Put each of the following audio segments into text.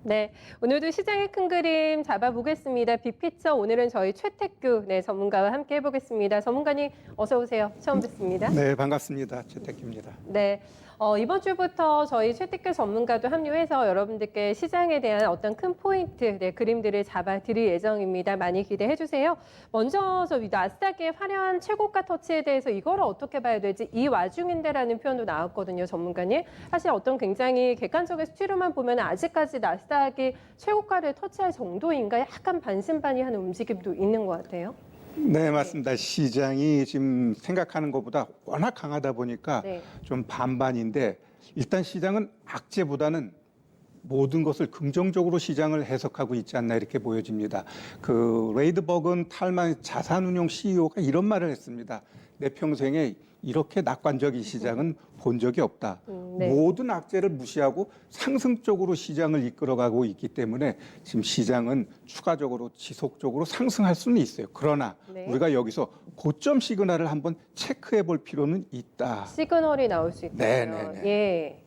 네, 오늘도 시장의 큰 그림 잡아보겠습니다. 빅피처 오늘은 저희 최택규 전문가와 함께 해보겠습니다. 전문가님 어서 오세요. 처음 뵙습니다. 네, 반갑습니다. 최택규입니다. 네, 이번 주부터 저희 최택규 전문가도 합류해서 여러분들께 시장에 대한 어떤 큰 포인트, 그림들을 잡아드릴 예정입니다. 많이 기대해 주세요. 먼저 저 나스닥의 화려한 최고가 터치에 대해서 이거를 어떻게 봐야 될지 이 와중인데라는 표현도 나왔거든요, 전문가님. 사실 어떤 굉장히 객관적인 수치로만 보면 아직까지 나스닥이 최고가를 터치할 정도인가 약간 반신반의하는 움직임도 있는 것 같아요. 네, 맞습니다. 시장이 지금 생각하는 것보다 워낙 강하다 보니까 좀 반반인데 일단 시장은 악재보다는 모든 것을 긍정적으로 시장을 해석하고 있지 않나 이렇게 보여집니다. 그 레이드 버건 탈만 자산운용 CEO가 이런 말을 했습니다. 내 평생에 이렇게 낙관적인 시장은 본 적이 없다. 모든 악재를 무시하고 상승적으로 시장을 이끌어가고 있기 때문에 지금 시장은 추가적으로 지속적으로 상승할 수는 있어요. 그러나 우리가 여기서 고점 시그널을 한번 체크해 볼 필요는 있다. 시그널이 나올 수 있다. 네네네. 예.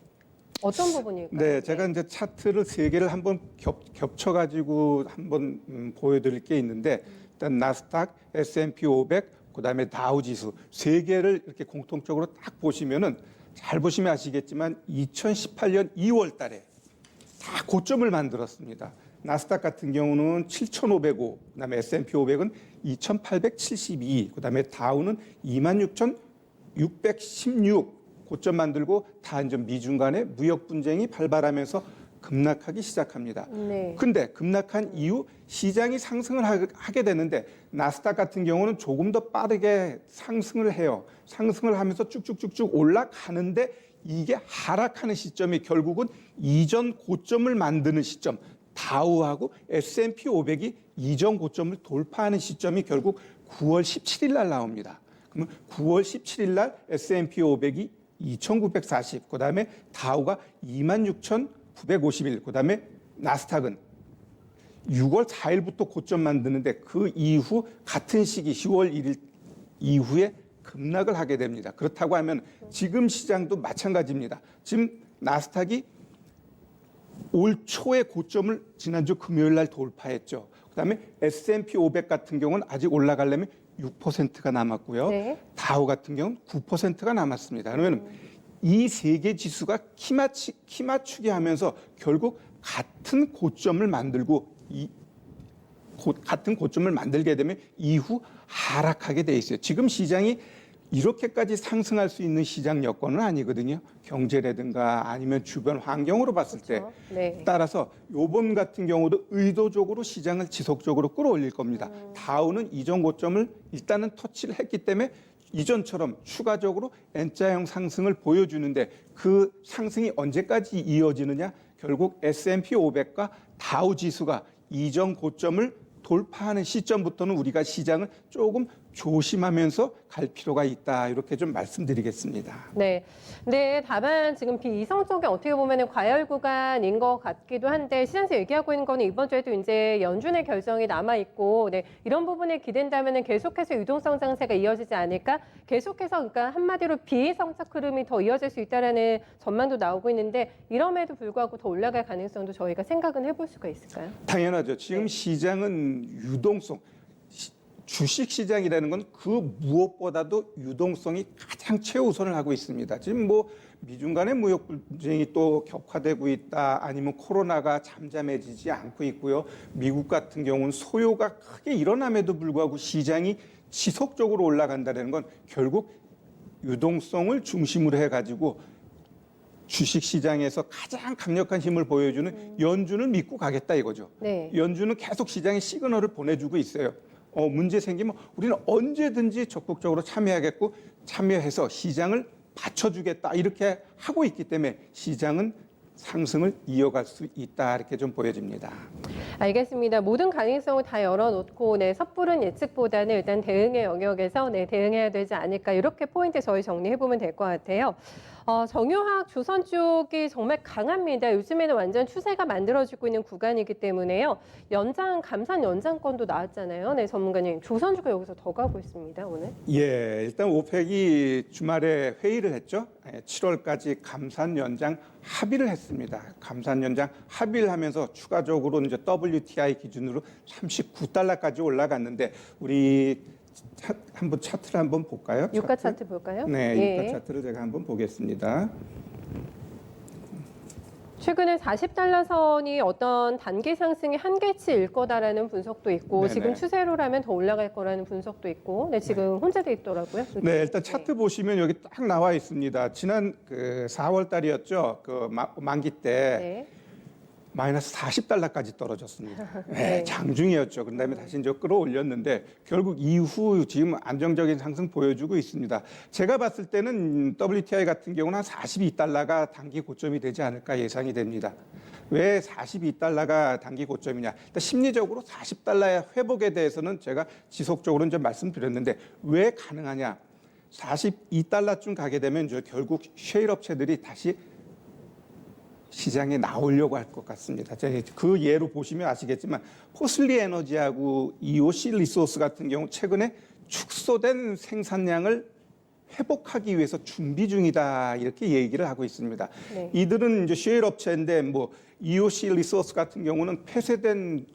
어떤 부분일까요? 네, 제가 이제 차트를 세 개를 한번 겹쳐가지고 한번 보여드릴 게 있는데 일단 나스닥, S&P 500, 그다음에 다우지수 세 개를 이렇게 공통적으로 딱 보시면은 잘 보시면 아시겠지만 2018년 2월 달에 다 고점을 만들었습니다. 나스닥 같은 경우는 7,505, 그다음에 S&P 500은 2,872, 그다음에 다우는 26,616 고점 만들고 다 이제 미중 간의 무역 분쟁이 발발하면서 급락하기 시작합니다. 근데 급락한 이후 시장이 상승을 하게 되는데 나스닥 같은 경우는 조금 더 빠르게 상승을 해요. 상승을 하면서 쭉쭉쭉쭉 올라가는데 이게 하락하는 시점이 결국은 이전 고점을 만드는 시점, 다우하고 S&P 500이 이전 고점을 돌파하는 시점이 결국 9월 17일 날 나옵니다. 그러면 9월 17일 날 S&P 500이 2,940, 그다음에 다우가 26,951, 그다음에 나스닥은 6월 4일부터 고점 만드는데 그 이후 같은 시기 10월 1일 이후에 급락을 하게 됩니다. 그렇다고 하면 지금 시장도 마찬가지입니다. 지금 나스닥이 올 초에 고점을 지난주 금요일 날 돌파했죠. 그다음에 S&P 500 같은 경우는 아직 올라가려면 6%가 남았고요. 다우 같은 경우는 9%가 남았습니다. 그러면 이 세 개 지수가 키 맞추기 하면서 결국 같은 고점을 만들고 같은 고점을 만들게 되면 이후 하락하게 돼 있어요. 지금 시장이 이렇게까지 상승할 수 있는 시장 여건은 아니거든요. 경제라든가 아니면 주변 환경으로 봤을 때. 따라서 요번 같은 경우도 의도적으로 시장을 지속적으로 끌어올릴 겁니다. 다우는 이전 고점을 일단은 터치를 했기 때문에 이전처럼 추가적으로 N자형 상승을 보여주는데 그 상승이 언제까지 이어지느냐? 결국 S&P 500과 다우 지수가 이전 고점을 돌파하는 시점부터는 우리가 시장을 조금 조심하면서 갈 필요가 있다. 이렇게 좀 말씀드리겠습니다. 네. 근데 다만 지금 비이성적인 어떻게 보면 과열 구간인 것 같기도 한데 시장에서 얘기하고 있는 거는 이번 주에도 이제 연준의 결정이 남아있고 이런 부분에 기댄다면 계속해서 유동성 장세가 이어지지 않을까? 계속해서 그러니까 한마디로 비이성적 흐름이 더 이어질 수 있다는 전망도 나오고 있는데 이럼에도 불구하고 더 올라갈 가능성도 저희가 생각은 해볼 수가 있을까요? 당연하죠. 지금 시장은 유동성, 주식 시장이라는 건 그 무엇보다도 유동성이 가장 최우선을 하고 있습니다. 지금 뭐 미중 간의 무역 분쟁이 또 격화되고 있다. 아니면 코로나가 잠잠해지지 않고 있고요. 미국 같은 경우는 소요가 크게 일어남에도 불구하고 시장이 지속적으로 올라간다는 건 결국 유동성을 중심으로 해가지고 주식 시장에서 가장 강력한 힘을 보여주는 연준을 믿고 가겠다 이거죠. 연준은 계속 시장에 시그널을 보내주고 있어요. 문제 생기면 우리는 언제든지 적극적으로 참여하겠고 참여해서 시장을 받쳐주겠다 이렇게 하고 있기 때문에 시장은 상승을 이어갈 수 있다 이렇게 좀 보여집니다. 알겠습니다. 모든 가능성을 다 열어놓고 섣부른 예측보다는 일단 대응의 영역에서 대응해야 되지 않을까 이렇게 포인트 저희 정리해보면 될 것 같아요. 정유학 조선 쪽이 정말 강합니다. 요즘에는 완전 추세가 만들어지고 있는 구간이기 때문에요. 감산 연장권도 나왔잖아요. 네, 전문가님. 조선주가 여기서 더 가고 있습니다, 오늘. 예, 일단 오펙이 주말에 회의를 했죠. 7월까지 감산 연장 합의를 했습니다. 감산 연장 합의를 하면서 추가적으로 이제 WTI 기준으로 39달러까지 올라갔는데 우리 한번 차트를 한번 볼까요? 유가 차트 볼까요? 네, 예. 유가 차트를 제가 한번 보겠습니다. 최근에 40달러 선이 어떤 단기 상승의 한계치일 거다라는 분석도 있고 네네. 지금 추세로라면 더 올라갈 거라는 분석도 있고 네, 지금 혼재돼 있더라고요. 네, 일단 차트 보시면 여기 딱 나와 있습니다. 지난 4월 달이었죠. 그 만기 때 네. 마이너스 40달러까지 떨어졌습니다. 네. 네, 장중이었죠. 그런 다음에 다시 이제 끌어올렸는데 결국 이후 지금 안정적인 상승 보여주고 있습니다. 제가 봤을 때는 WTI 같은 경우는 한 42달러가 단기 고점이 되지 않을까 예상이 됩니다. 왜 42달러가 단기 고점이냐? 일단 심리적으로 40달러의 회복에 대해서는 제가 지속적으로 이제 말씀드렸는데 왜 가능하냐? 42달러쯤 가게 되면 이제 결국 셰일 업체들이 다시 시장에 나오려고 할 것 같습니다. 그 예로 보시면 아시겠지만 포슬리 에너지하고 EOC 리소스 같은 경우 최근에 축소된 생산량을 회복하기 위해서 준비 중이다 이렇게 얘기를 하고 있습니다. 네. 이들은 이제 셰일 업체인데 뭐 EOC 리소스 같은 경우는 폐쇄된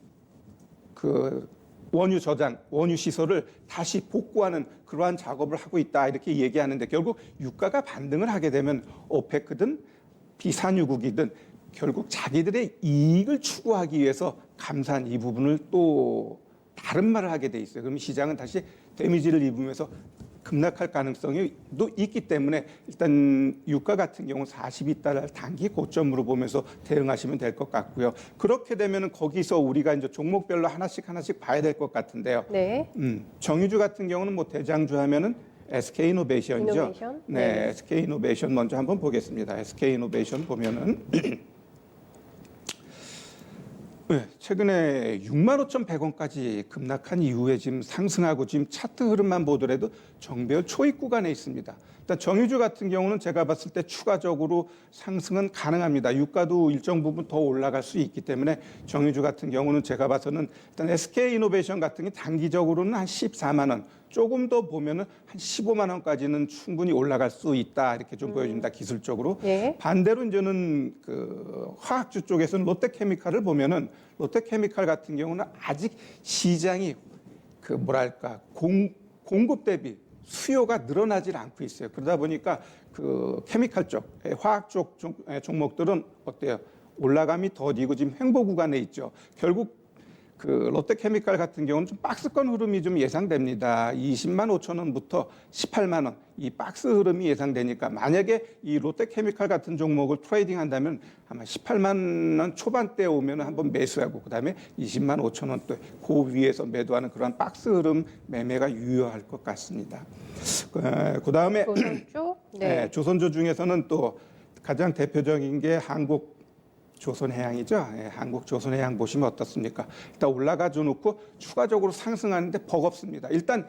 그 원유 저장, 원유 시설을 다시 복구하는 그러한 작업을 하고 있다 이렇게 얘기하는데 결국 유가가 반등을 하게 되면 오페크든 비산유국이든 결국 자기들의 이익을 추구하기 위해서 감산 이 부분을 또 다른 말을 하게 돼 있어요. 그럼 시장은 다시 데미지를 입으면서 급락할 가능성이 또 있기 때문에 일단 유가 같은 경우 42달러 단기 고점으로 보면서 대응하시면 될 것 같고요. 그렇게 되면은 거기서 우리가 이제 종목별로 하나씩 봐야 될 것 같은데요. 네. 정유주 같은 경우는 뭐 대장주 하면은 SK이노베이션이죠. 이노베이션? 네, 네. SK이노베이션 먼저 한번 보겠습니다. SK이노베이션 보면은 네, 최근에 65,100원까지 급락한 이후에 지금 상승하고 지금 차트 흐름만 보더라도 정배열 초입 구간에 있습니다. 일단 정유주 같은 경우는 제가 봤을 때 추가적으로 상승은 가능합니다. 유가도 일정 부분 더 올라갈 수 있기 때문에 정유주 같은 경우는 제가 봐서는 일단 SK이노베이션 같은 게 단기적으로는 한 14만 원, 조금 더 보면은 한 15만 원까지는 충분히 올라갈 수 있다 이렇게 좀 보여집니다. 기술적으로. 예. 반대로 이제는 그 화학주 쪽에서는 롯데케미칼을 보면은 롯데케미칼 같은 경우는 아직 시장이 그 뭐랄까 공급 대비 수요가 늘어나질 않고 있어요. 그러다 보니까 그 케미칼 쪽, 화학 쪽 종목들은 어때요? 올라감이 더디고 지금 횡보 구간에 있죠. 결국 그 롯데케미칼 같은 경우는 좀 박스권 흐름이 좀 예상됩니다. 20만 5천 원부터 18만 원 이 박스 흐름이 예상되니까 만약에 이 롯데케미칼 같은 종목을 트레이딩 한다면 아마 18만 원 초반대에 오면 한번 매수하고 그다음에 20만 5천 원대 그 위에서 매도하는 그런 박스 흐름 매매가 유효할 것 같습니다. 그다음에 조선주? 네. 조선주 중에서는 또 가장 대표적인 게 조선해양이죠. 한국조선해양 보시면 어떻습니까? 일단 올라가줘 놓고 추가적으로 상승하는데 버겁습니다. 일단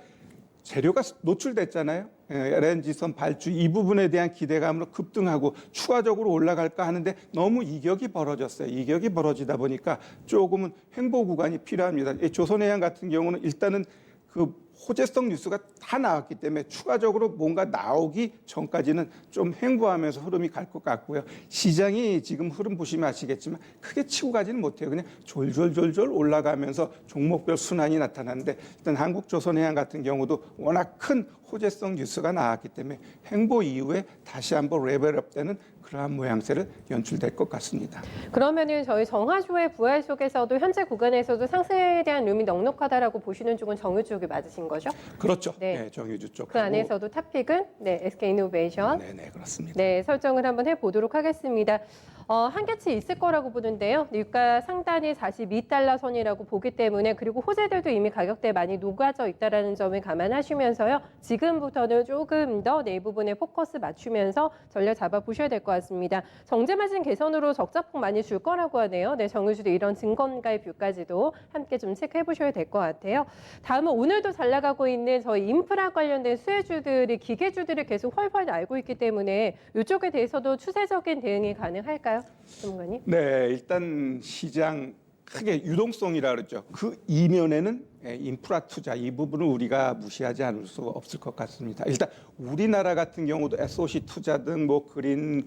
재료가 노출됐잖아요. LNG선 발주 이 부분에 대한 기대감으로 급등하고 추가적으로 올라갈까 하는데 너무 이격이 벌어졌어요. 이격이 벌어지다 보니까 조금은 횡보 구간이 필요합니다. 조선해양 같은 경우는 일단은 그 호재성 뉴스가 다 나왔기 때문에 추가적으로 뭔가 나오기 전까지는 좀 횡보하면서 흐름이 갈 것 같고요. 시장이 지금 흐름 보시면 아시겠지만 크게 치고 가지는 못해요. 그냥 졸졸졸졸 올라가면서 종목별 순환이 나타나는데 일단 한국조선해양 같은 경우도 워낙 큰 호재성 뉴스가 나왔기 때문에 횡보 이후에 다시 한번 레벨업되는 그러한 모양새를 연출될 것 같습니다. 그러면은 저희 정화조의 부활 속에서도 현재 구간에서도 상승에 대한 룸이 넉넉하다라고 보시는 쪽은 정유 쪽이 맞으신 거죠? 그렇죠. 네. 네, 정유주 쪽. 그 안에서도 탑픽은 네, SK이노베이션. 네, 그렇습니다. 네, 설정을 한번 해보도록 하겠습니다. 한계치 있을 거라고 보는데요. 유가 상단이 42달러 선이라고 보기 때문에 그리고 호재들도 이미 가격대에 많이 녹아져 있다는 점을 감안하시면서요. 지금부터는 조금 더 이 부분에 포커스 맞추면서 전략 잡아보셔야 될 것 같습니다. 정제 마진 개선으로 적자폭 많이 줄 거라고 하네요. 네, 정유주도 이런 증권가의 뷰까지도 함께 좀 체크해 보셔야 될 것 같아요. 다음은 오늘도 잘 나가고 있는 저희 인프라 관련된 수혜주들이 기계주들이 계속 훨훨 날고 있기 때문에 이쪽에 대해서도 추세적인 대응이 가능할까요? 전문가님? 네, 일단 시장 크게 유동성이라 그러죠. 그 이면에는 인프라 투자 이 부분을 우리가 무시하지 않을 수 없을 것 같습니다. 일단 우리나라 같은 경우도 SOC 투자 등 뭐 그린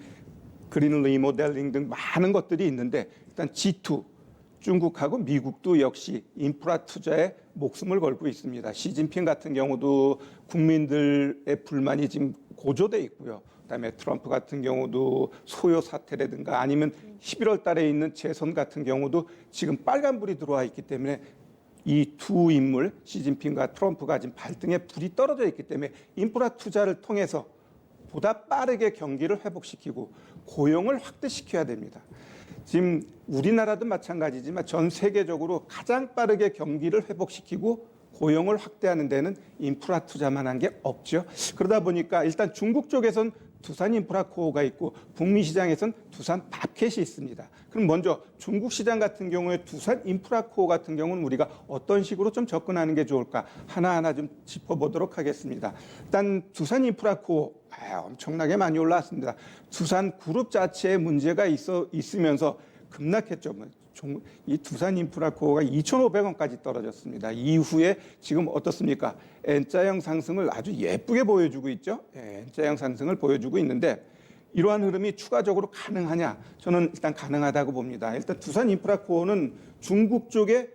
리모델링 등 많은 것들이 있는데 일단 G2 중국하고 미국도 역시 인프라 투자에 목숨을 걸고 있습니다. 시진핑 같은 경우도 국민들의 불만이 지금 고조돼 있고요. 그다음에 트럼프 같은 경우도 소요 사태라든가 아니면 11월 달에 있는 재선 같은 경우도 지금 빨간불이 들어와 있기 때문에 이 두 인물 시진핑과 트럼프가 지금 발등에 불이 떨어져 있기 때문에 인프라 투자를 통해서 보다 빠르게 경기를 회복시키고 고용을 확대시켜야 됩니다. 지금 우리나라도 마찬가지지만 전 세계적으로 가장 빠르게 경기를 회복시키고 고용을 확대하는 데는 인프라 투자만 한 게 없죠. 그러다 보니까 일단 중국 쪽에선 두산 인프라코어가 있고 북미 시장에선 두산 밥켓이 있습니다. 그럼 먼저 중국 시장 같은 경우에 두산 인프라코어 같은 경우는 우리가 어떤 식으로 좀 접근하는 게 좋을까 하나하나 좀 짚어보도록 하겠습니다. 일단 두산 인프라코어 엄청나게 많이 올라왔습니다. 두산 그룹 자체에 문제가 있으면서 급락했죠. 이 두산 인프라코어가 2,500원까지 떨어졌습니다. 이후에 지금 어떻습니까? N자형 상승을 아주 예쁘게 보여주고 있죠. N자형 상승을 보여주고 있는데 이러한 흐름이 추가적으로 가능하냐? 저는 일단 가능하다고 봅니다. 일단 두산 인프라코어는 중국 쪽에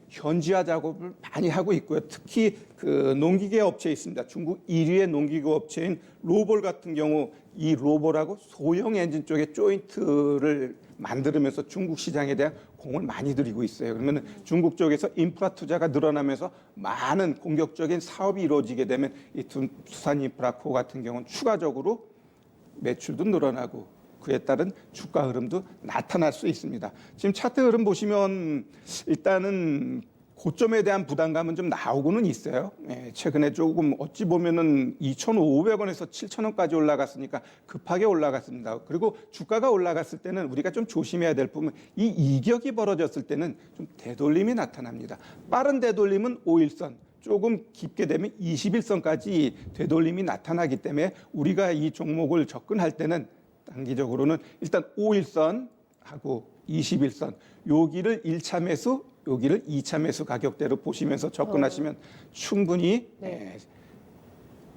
현지화 작업을 많이 하고 있고요. 특히 그 농기계 업체에 있습니다. 중국 1위의 농기계 업체인 로볼 같은 경우 이 로볼하고 소형 엔진 쪽에 조인트를 만들면서 중국 시장에 대한 공을 많이 들이고 있어요. 그러면 중국 쪽에서 인프라 투자가 늘어나면서 많은 공격적인 사업이 이루어지게 되면 이 두산 인프라코어 같은 경우는 추가적으로 매출도 늘어나고 그에 따른 주가 흐름도 나타날 수 있습니다. 지금 차트 흐름 보시면 일단은 고점에 대한 부담감은 좀 나오고는 있어요. 최근에 조금 어찌 보면은 2,500원에서 7,000원까지 올라갔으니까 급하게 올라갔습니다. 그리고 주가가 올라갔을 때는 우리가 좀 조심해야 될 부분, 이 이격이 벌어졌을 때는 좀 되돌림이 나타납니다. 빠른 되돌림은 5일선, 조금 깊게 되면 21선까지 되돌림이 나타나기 때문에 우리가 이 종목을 접근할 때는 단기적으로는 일단 5일선하고 21선, 여기를 1차 매수, 여기를 2차 매수 가격대로 보시면서 접근하시면 충분히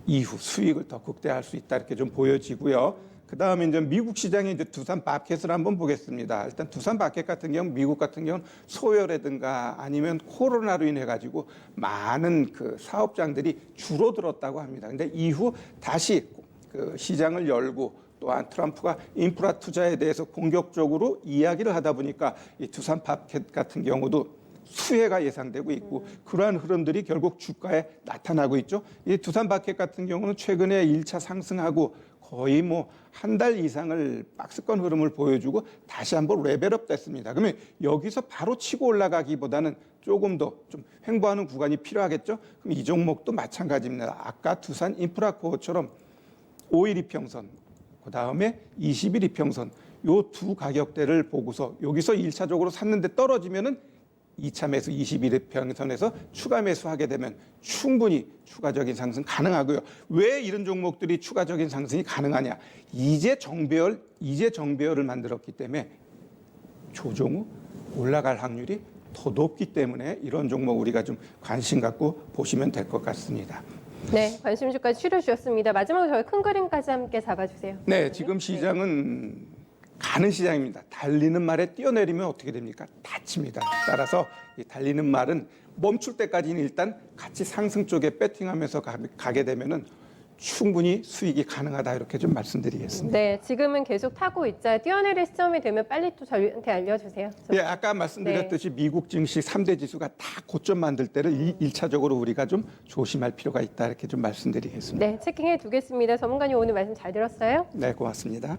이후 수익을 더 극대화할 수 있다 이렇게 좀 보여지고요. 그다음에 이제 미국 시장의 이제 두산 밥켓을 한번 보겠습니다. 일단 두산 밥켓 같은 경우 미국 같은 경우는 소요라든가 아니면 코로나로 인해 가지고 많은 그 사업장들이 줄어들었다고 합니다. 근데 이후 다시 그 시장을 열고 또한 트럼프가 인프라 투자에 대해서 공격적으로 이야기를 하다 보니까 이 두산 밥켓 같은 경우도 수혜가 예상되고 있고 그러한 흐름들이 결국 주가에 나타나고 있죠. 이 두산 밥켓 같은 경우는 최근에 1차 상승하고 거의 뭐 한 달 이상을 박스권 흐름을 보여주고 다시 한번 레벨업 됐습니다. 그러면 여기서 바로 치고 올라가기보다는 조금 더 좀 횡보하는 구간이 필요하겠죠. 그럼 이 종목도 마찬가지입니다. 아까 두산 인프라코어처럼 5일 이평선, 그 다음에 20일 이평선 요 두 가격대를 보고서 여기서 1차적으로 샀는데 떨어지면은 2차 매수 21일 평선에서 추가 매수하게 되면 충분히 추가적인 상승 가능하고요. 왜 이런 종목들이 추가적인 상승이 가능하냐? 이제 정배열을 만들었기 때문에 조정 후 올라갈 확률이 더 높기 때문에 이런 종목 우리가 좀 관심 갖고 보시면 될 것 같습니다. 네, 관심 주까지 치료 주셨습니다. 마지막으로 저희 큰 그림까지 함께 잡아주세요. 네, 지금 시장은 가는 시장입니다. 달리는 말에 뛰어내리면 어떻게 됩니까? 다칩니다. 따라서 이 달리는 말은 멈출 때까지는 일단 같이 상승 쪽에 배팅하면서 가게 되면은 충분히 수익이 가능하다 이렇게 좀 말씀드리겠습니다. 네, 지금은 계속 타고 있자. 뛰어내릴 시점이 되면 빨리 또 저희한테 알려주세요. 예, 아까 말씀드렸듯이 미국 증시 3대 지수가 다 고점 만들 때를 1차적으로 우리가 좀 조심할 필요가 있다 이렇게 좀 말씀드리겠습니다. 네, 체킹해 두겠습니다. 전문가님 오늘 말씀 잘 들었어요? 네, 고맙습니다.